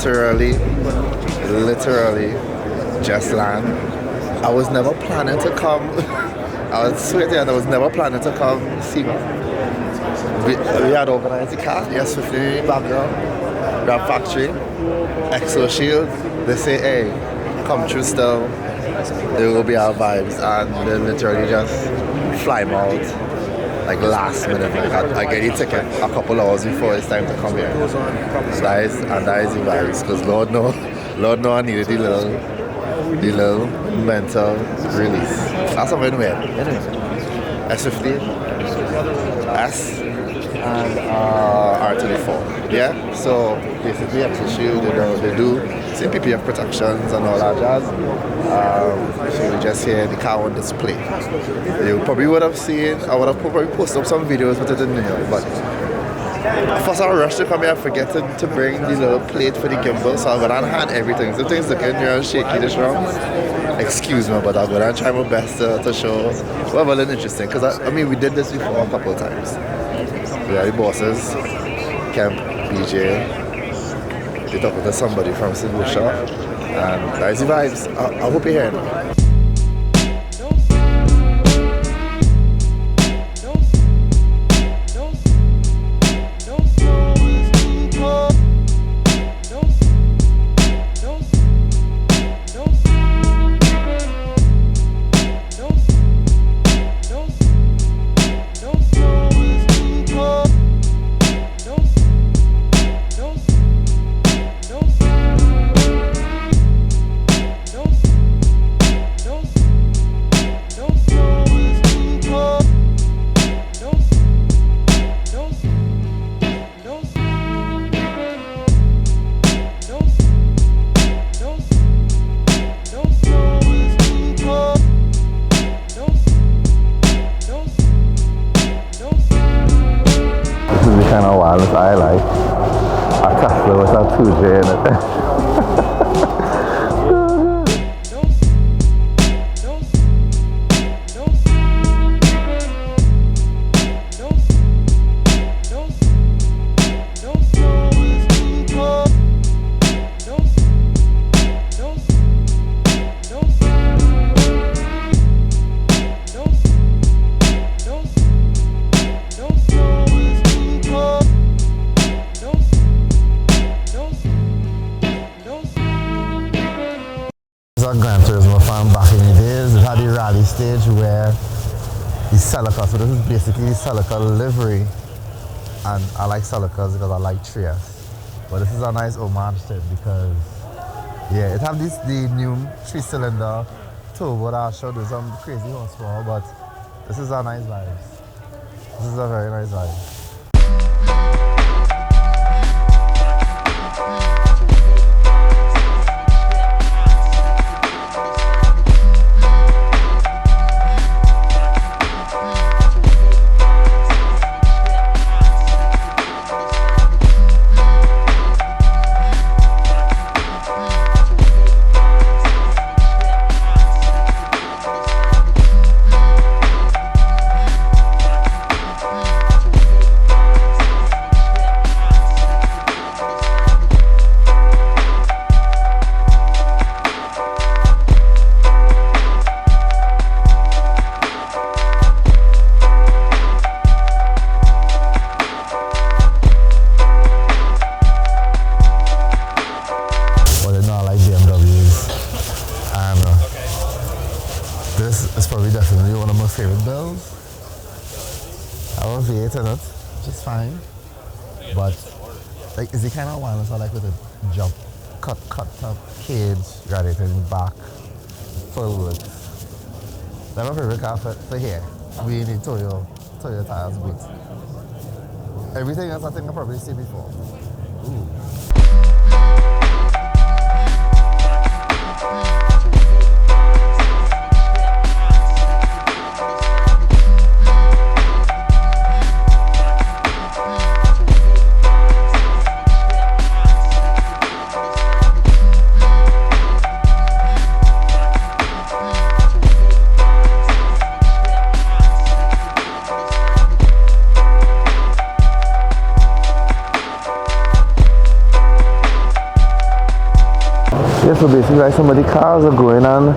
literally just land. I was never planning to come. I was sweating and I was never planning to come Sema. We had organized the car, yes, 15 background, Wrap Factory, ExoShield. They say, hey, come through still. There will be our vibes, and they literally just fly me out like last minute. Like I get the ticket a couple hours before it's time to come here. That is the vibes, because Lord know I needed the little mental release. That's something weird. Anyway, S15, S, and R24. Yeah, so basically ExoShield, they do same PPF protections and all that jazz. So we just hear the car on display. You probably would have seen, I would have probably posted up some videos with it in New York, but first I rushed to come here, I forget to bring the little plate for the gimbal, so I'm gonna hand everything. So things looking real shaky this round. Excuse me, but I'm gonna try my best to show well and interesting, because I mean we did this before a couple of times. We are the bosses, Kemp, BJ, they talking to somebody from St. Lucia, and that's the vibes. I hope you're hearing. Kind of wireless I like. A Tesla with a 2J in it. Gran Turismo fan back in the days. It had the rally stage where the Celica, so this is basically the Celica livery, and I like Celicas because I like Trias, but this is a nice homage to it because yeah, it have the new 3-cylinder turbo that I'll show you some crazy horsepower, but this is a nice vibe. This is a very nice vibe. This is probably definitely one of my favorite builds. I have a V8 in it, which is fine. But like, is the kind of wireless I like with a jump, cut top cage, radiator in the back, full width. That's my favorite car for here. We need Toyo tires, but everything else I think I've probably seen before. Ooh. Yeah, so basically like some of the cars are going and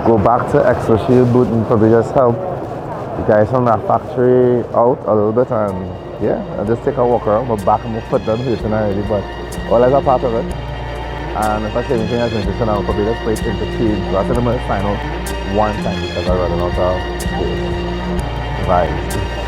go back to ExoShield booth and probably just help the guys from that factory out a little bit, and yeah, I'll just take a walk around. My back and my foot done hurting already, but all is a part of it. And if I say anything else interesting, I'll probably just play into teams. So I said I'm going to sign out one time because I'm running out of space. Vibes.